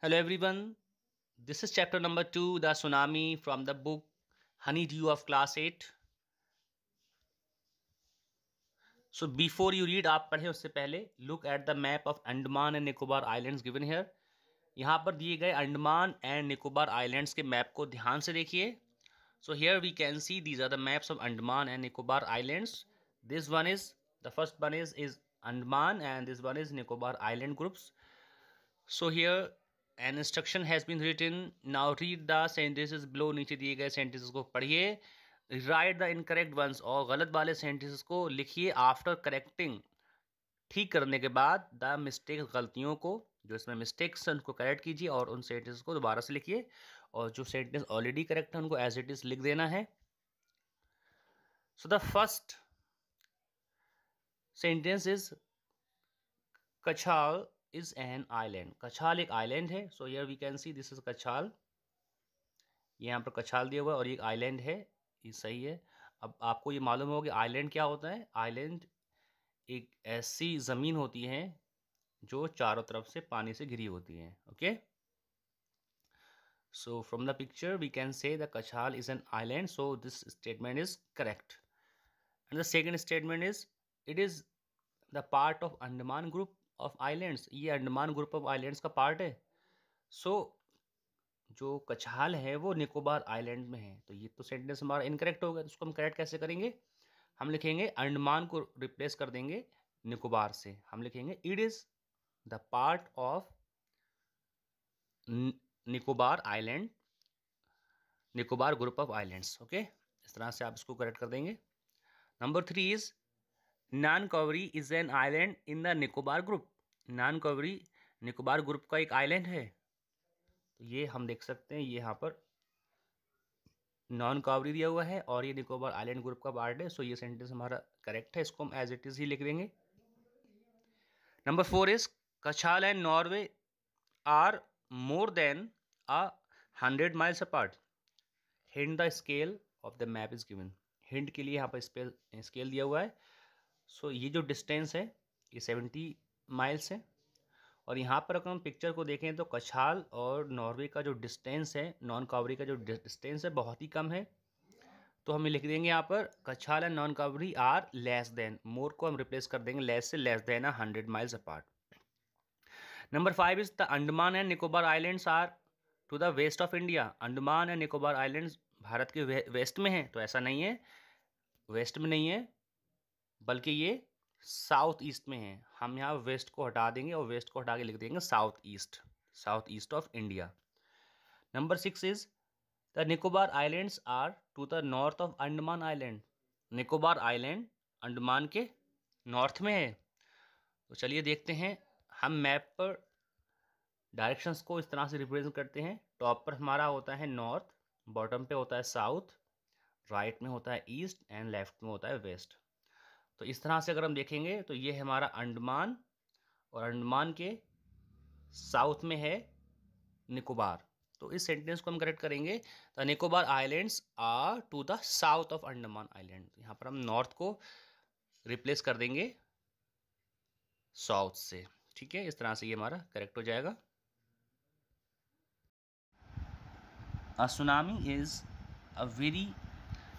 Hello everyone, this is chapter number 2, the tsunami from the book Honeydew of class 8. So before you read, आप पढ़े उससे पहले look at the map of Andaman and Nicobar Islands given here. यहाँ पर दिए गए Andaman and Nicobar islands के map को ध्यान से देखिए. So here we can see these are the maps of Andaman and Nicobar Islands. This one is, the first one is Andaman and this one is Nicobar Island groups. So here an instruction has been written. Now read the sentences below. नीचे दिए गए sentences को पढ़िए. Write the incorrect ones और गलत वाले sentences को लिखिए after correcting. ठीक करने के बाद द मिस्टेक, गलतियों को, जो इसमें मिस्टेक्स हैं उनको करेक्ट कीजिए और उन सेंटेंस को दोबारा से लिखिए और जो सेंटेंस ऑलरेडी करेक्ट है उनको एज इट इज लिख देना है. So the first sentence is Kachal is an island. Kachal एक आइलैंड है. So here we can see this is Kachal. यहाँ पर कछाल दिया हुआ है और ये एक आइलैंड है. ये सही है. अब आपको ये मालूम होगा कि आइलैंड क्या होता है. आइलैंड एक ऐसी ज़मीन होती है जो चारों तरफ से पानी से घिरी होती है. Okay, so from the picture we can say the Kachal is an island. So this statement is correct. And the second statement is it is the part of Andaman group of islands. ये अंडमान ग्रुप ऑफ आइलैंड्स का part है. सो जो कछाल है वो Nicobar island में है. तो ये तो सेंटेंस हमारा इनकरेक्ट हो गया. तो उसको हम करेक्ट कैसे करेंगे. हम लिखेंगे अंडमान को रिप्लेस कर देंगे निकोबार से. हम लिखेंगे it is the part of Nicobar island, Nicobar group of islands. Okay, इस तरह से आप इसको करेक्ट कर देंगे. Number 3 is Nancowry is an island in the Nicobar group. Nancowry Nicobar group का एक आइलैंड है. तो ये हम देख सकते हैं, ये यहाँ पर नॉन कावरी दिया हुआ है और ये निकोबार आइलैंड ग्रुप का पार्ट है. सो ये सेंटेंस हमारा करेक्ट है. इसको हम एज इट इज ही लिख देंगे. Number 4 is Kachal and Norway are more than 100 miles apart. Hint the scale of the map is given. Hint के लिए यहाँ पर स्केल दिया हुआ है. सो ये जो डिस्टेंस है ये 70 miles है. और यहाँ पर अगर हम पिक्चर को देखें तो कछाल और नॉर्वे का जो डिस्टेंस है, नॉन कावरी का जो डिस्टेंस है, बहुत ही कम है. तो हम लिख देंगे यहाँ पर Kachal and Nancowry are less than. More को हम रिप्लेस कर देंगे लेस से. Less than 100 miles apart. Number 5 is the Andaman and Nicobar islands are to the west of India. Andaman and Nicobar islands भारत के वेस्ट में है. तो ऐसा नहीं है, वेस्ट में नहीं है, बल्कि ये साउथ ईस्ट में है. हम यहाँ वेस्ट को हटा देंगे और वेस्ट को हटा के लिख देंगे south east of India. Number 6 is the Nicobar islands are to the north of Andaman island. Nicobar island Andaman के नॉर्थ में है. तो चलिए देखते हैं. हम मैप पर डायरेक्शंस को इस तरह से रिप्रेजेंट करते हैं. टॉप पर हमारा होता है नॉर्थ, बॉटम पे होता है साउथ, राइट में होता है ईस्ट एंड लेफ्ट में होता है वेस्ट. तो इस तरह से अगर हम देखेंगे तो ये है हमारा अंडमान और अंडमान के साउथ में है निकोबार. तो इस सेंटेंस को हम करेक्ट करेंगे. The Nicobar islands are to the south of Andaman island. यहाँ पर हम नॉर्थ को रिप्लेस कर देंगे साउथ से. ठीक है, इस तरह से ये हमारा करेक्ट हो जाएगा. अ tsunami is a very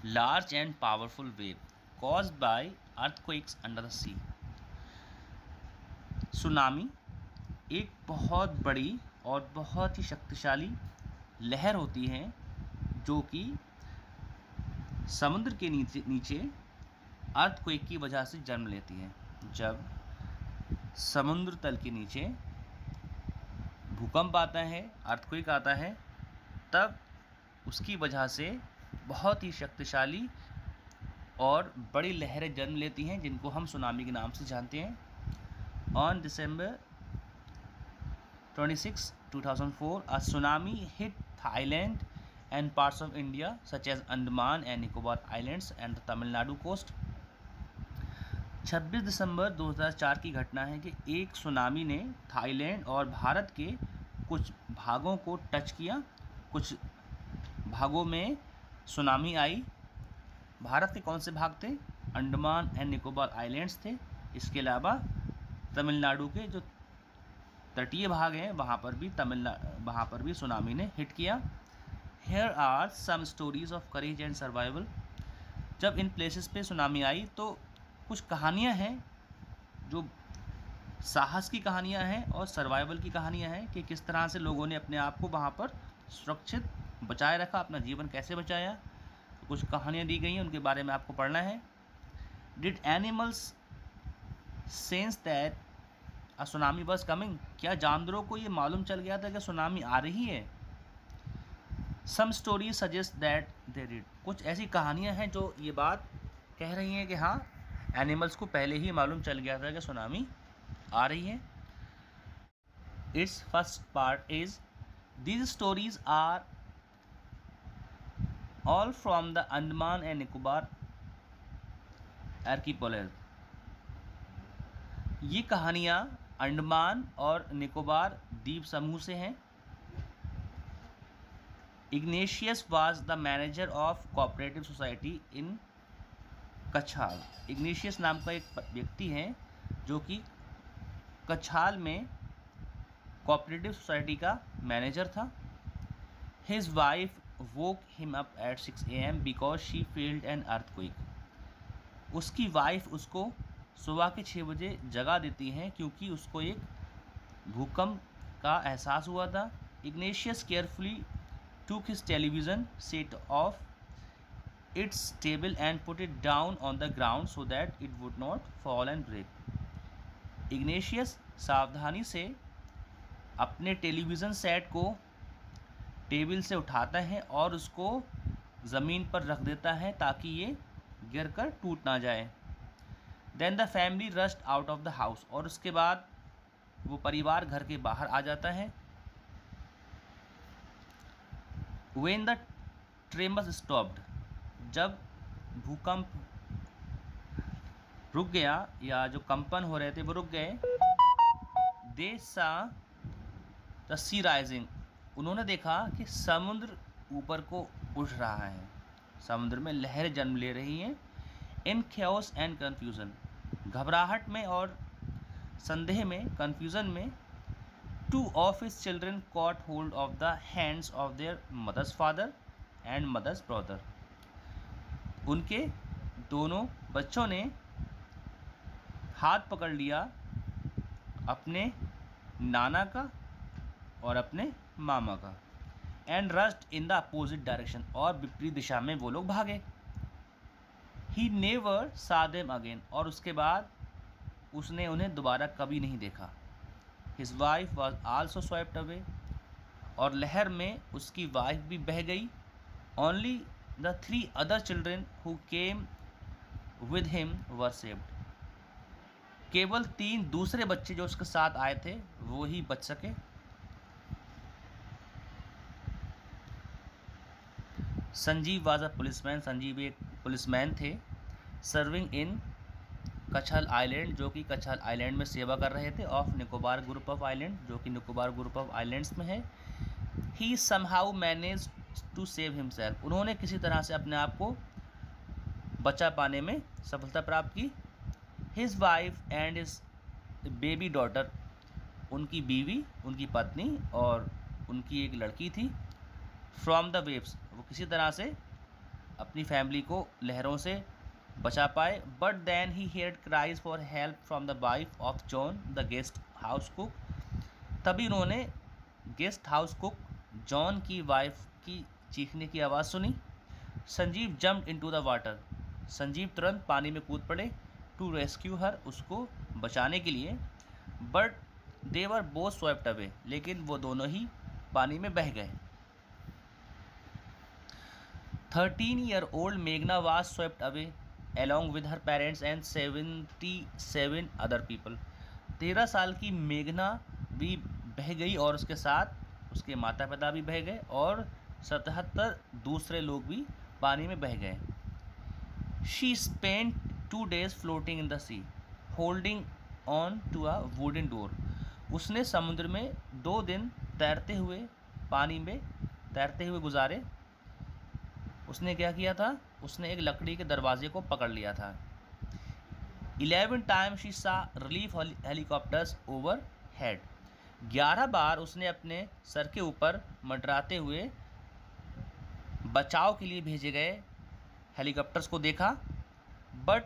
large and powerful wave caused by earthquakes under the sea. Tsunami एक बहुत बड़ी और बहुत ही शक्तिशाली लहर होती है जो कि समुद्र के नीचे अर्थक्वेक की वजह से जन्म लेती है. जब समुद्र तल के नीचे भूकंप आता है, अर्थक्वेक आता है, तब उसकी वजह से बहुत ही शक्तिशाली और बड़ी लहरें जन्म लेती हैं जिनको हम सुनामी के नाम से जानते हैं. On December 26, 2004 a tsunami hit Thailand and parts of India such as Andaman and Nicobar Islands and the Tamil Nadu coast. 26 दिसंबर 2004 की घटना है कि एक सुनामी ने थाईलैंड और भारत के कुछ भागों को टच किया. कुछ भागों में सुनामी आई. भारत के कौन से भाग थे. अंडमान एंड निकोबार आइलैंड्स थे. इसके अलावा तमिलनाडु के जो तटीय भाग हैं वहाँ पर भी वहाँ पर भी सुनामी ने हिट किया। Here are some stories of courage and survival। जब इन प्लेसेस पे सुनामी आई तो कुछ कहानियाँ हैं जो साहस की कहानियाँ हैं और सर्वाइवल की कहानियाँ हैं कि किस तरह से लोगों ने अपने आप को वहाँ पर सुरक्षित बचाए रखा, अपना जीवन कैसे बचाया। तो कुछ कहानियाँ दी गई हैं, उनके बारे में आपको पढ़ना है। Did animals sense that a tsunami was coming. क्या जानवरों को ये मालूम चल गया था कि सुनामी आ रही है। Some story suggest that they did. कुछ ऐसी कहानियाँ हैं जो ये बात कह रही हैं कि हाँ, एनिमल्स को पहले ही मालूम चल गया था कि सुनामी आ रही है। It's first part is these stories are all from the Andaman and Nicobar archipelago. ये कहानियाँ अंडमान और निकोबार द्वीप समूह से हैं। Ignatius was the manager of cooperative society in Kachal. Ignatius नाम का एक व्यक्ति है जो कि कछाल में कोऑपरेटिव सोसाइटी का मैनेजर था। His wife woke him up at 6 AM because she felt an earthquake. उसकी वाइफ उसको सुबह के 6 बजे जगा देती हैं क्योंकि उसको एक भूकंप का एहसास हुआ था। Ignatius carefully took his television set off its table and put it down on the ground so that it would not fall and break। Ignatius सावधानी से अपने टेलीविज़न सेट को टेबल से उठाता है और उसको ज़मीन पर रख देता है ताकि ये गिर कर टूट ना जाए। Then the family rushed out of the house. और उसके बाद वो परिवार घर के बाहर आ जाता है। When the tremors stopped, जब भूकंप रुक गया या जो कंपन हो रहे थे वो रुक गए। They saw the sea rising। उन्होंने देखा कि समुद्र ऊपर को उठ रहा है, समुद्र में लहरें जन्म ले रही हैं। In chaos and confusion, घबराहट में और संदेह में, कंफ्यूजन में। Two of his children caught hold of the hands of their mother's father and mother's brother। उनके दोनों बच्चों ने हाथ पकड़ लिया अपने नाना का और अपने मामा का। And rushed in the opposite direction. और विपरीत दिशा में वो लोग भागे। He never saw them again। और उसके बाद उसने उन्हें दोबारा कभी नहीं देखा। His wife was also swept away। और लहर में उसकी वाइफ भी बह गई। Only the 3 other children who came with him were saved। केवल 3 दूसरे बच्चे जो उसके साथ आए थे वो ही बच सके। Sanjeev was a policeman. Sanjeev एक पुलिसमैन थे। सर्विंग इन कछाल आइलैंड, जो कि कछाल आइलैंड में सेवा कर रहे थे। Of Nicobar group of island, जो कि निकोबार ग्रुप ऑफ आइलैंड्स में है। He somehow manage to save himself. उन्होंने किसी तरह से अपने आप को बचा पाने में सफलता प्राप्त की। His wife and his baby daughter, उनकी बीवी, उनकी पत्नी और उनकी एक लड़की थी। फ्रॉम द वेव्स, वो किसी तरह से अपनी फैमिली को लहरों से बचा पाए। But then he heard cries for help from the wife of John the guest house cook. तभी उन्होंने गेस्ट हाउस कुक जॉन की वाइफ की चीखने की आवाज़ सुनी। Sanjeev jumped into the water. Sanjeev तुरंत पानी में कूद पड़े। टू रेस्क्यू हर, उसको बचाने के लिए। But they were both swept away, लेकिन वो दोनों ही पानी में बह गए। 13-year-old मेघना was swept away along with her parents and 77 other people। 13 साल की मेघना भी बह गई और उसके साथ उसके माता पिता भी बह गए और 77 दूसरे लोग भी पानी में बह गए। She spent 2 days floating in the sea, holding on to a wooden door। उसने समुद्र में 2 दिन तैरते हुए, पानी में तैरते हुए गुजारे। उसने क्या किया था? उसने एक लकड़ी के दरवाजे को पकड़ लिया था। 11 times she saw relief helicopters overhead। 11 बार उसने अपने सर के ऊपर मंडराते हुए बचाव के लिए भेजे गए हेलीकॉप्टर्स को देखा, but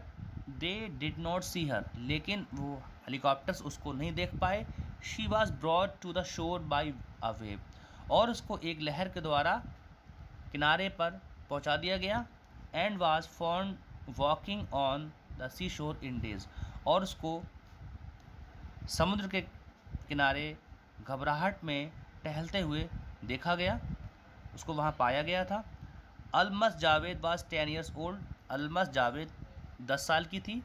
they did not see her, लेकिन वो हेलीकॉप्टर्स उसको नहीं देख पाए। She was brought to the shore by a wave, और उसको एक लहर के द्वारा किनारे पर पहुंचा दिया गया। And was found walking on the sea shore in days, और उसको समुद्र के किनारे घबराहट में टहलते हुए देखा गया, उसको वहाँ पाया गया था। Almas Javed was 10 years old, Almas Javed 10 साल की थी।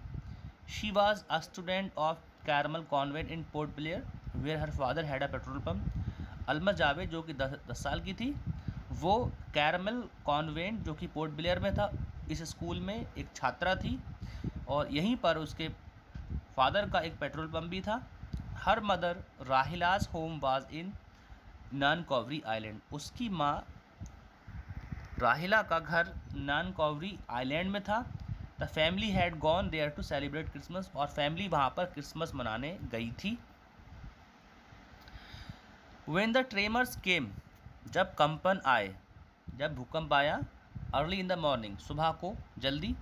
She was a student of Carmel convent in Port Blair where her father had a petrol pump. Almas Javed जो कि 10 साल की थी, वो कैरमल कॉन्वेंट जो कि पोर्ट ब्लेयर में था, इस स्कूल में एक छात्रा थी, और यहीं पर उसके फादर का एक पेट्रोल पम्प भी था। Her mother Rahila's home was in Nancowry island, उसकी माँ राहिला का घर नानकॉवरी आइलैंड में था। The family had gone there to celebrate Christmas, और फैमिली वहाँ पर क्रिसमस मनाने गई थी। व्हेन द ट्रेमर्स केम, जब कंपन आए, जब भूकंप आया, अर्ली इन द मॉर्निंग, सुबह को जल्दी,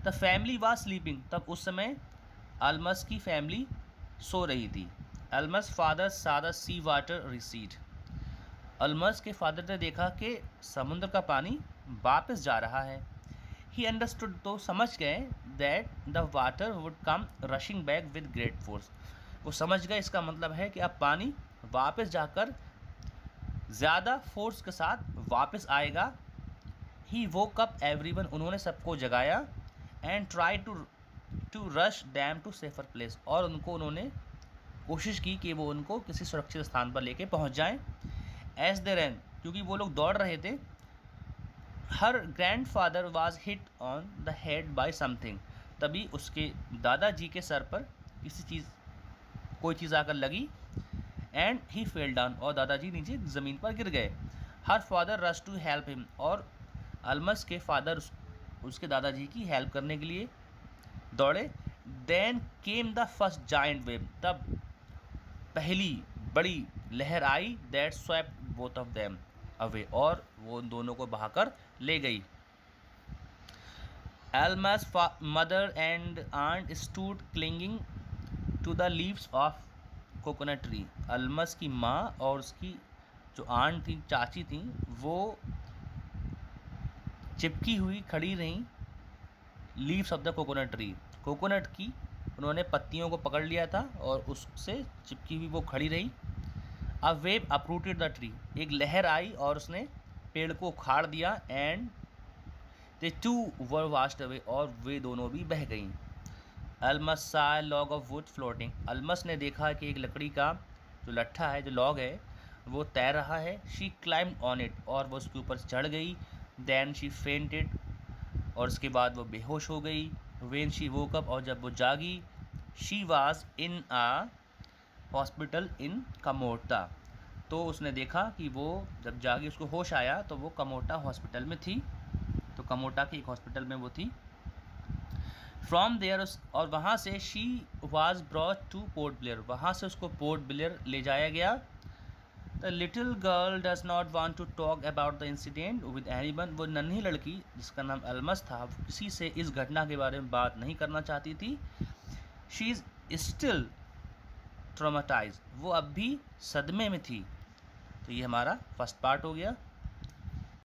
द फैमिली वाज स्लीपिंग, तब उस समय अलमस की फैमिली सो रही थी। Almas father saw the sea water recede, Almas के फादर ने देखा कि समुद्र का पानी वापस जा रहा है। ही अंडरस्टूड, तो समझ गए, that the water would come rushing back with great force, वो समझ गए इसका मतलब है कि अब पानी वापस जाकर ज़्यादा फोर्स के साथ वापस आएगा। ही वोक अप एवरीवन, उन्होंने सबको जगाया। And try to rush them to safer place, और उन्होंने कोशिश की कि वो उनको किसी सुरक्षित स्थान पर लेके पहुंच जाएं। एज दे रैन, क्योंकि वो लोग दौड़ रहे थे। Her grandfather was hit on the head by something, तभी उसके दादाजी के सर पर कोई चीज़ आकर लगी। एंड ही फेल डाउन, और दादाजी नीचे ज़मीन पर गिर गए। Her father rush to help him, और अलमस के फादर उसके दादाजी की हेल्प करने के लिए दौड़े। Then came the first giant wave, तब पहली बड़ी लहर आई। That swept both of them away, और वो उन दोनों को बहाकर ले गई। Alma's mother and aunt stood clinging to the leaves of coconut tree. Almas की माँ और उसकी जो आंट थी, चाची थी, वो चिपकी हुई खड़ी रहीं leaves of the coconut tree, coconut की उन्होंने पत्तियों को पकड़ लिया था और उससे चिपकी हुई वो खड़ी रही। A wave uprooted the tree, एक लहर आई और उसने पेड़ को उखाड़ दिया। And they to were washed away, और वे दोनों भी बह गईं। अलमस सा log of would floating, Almas ने देखा कि एक लकड़ी का जो लट्ठा है, जो लॉग है, वो तैर रहा है। शी क्लाइम्ड ऑन इट, और वो उसके ऊपर चढ़ गई। देन शी फेंटेड, और उसके बाद वो बेहोश हो गई। व्हेन शी वोक अप, और जब वो जागी, she was in a hospital in कमोटा, तो उसने देखा कि वो जब जागी, उसको होश आया तो वो कमोटा हॉस्पिटल में थी। तो कमोटा के एक हॉस्पिटल में वो थी। फ्रॉम देयर, और वहाँ से she was brought to Port Blair, वहाँ से उसको पोर्ट ब्लेयर ले जाया गया। The little girl does not want to talk about the incident with anyone, वो नन्ही लड़की जिसका नाम अलमस था, वो किसी से इस घटना के बारे में बात नहीं करना चाहती थी। शी इज़ स्टिल ट्रॉमाटाइज, वो अब भी सदमे में थी। तो ये हमारा फर्स्ट पार्ट हो गया।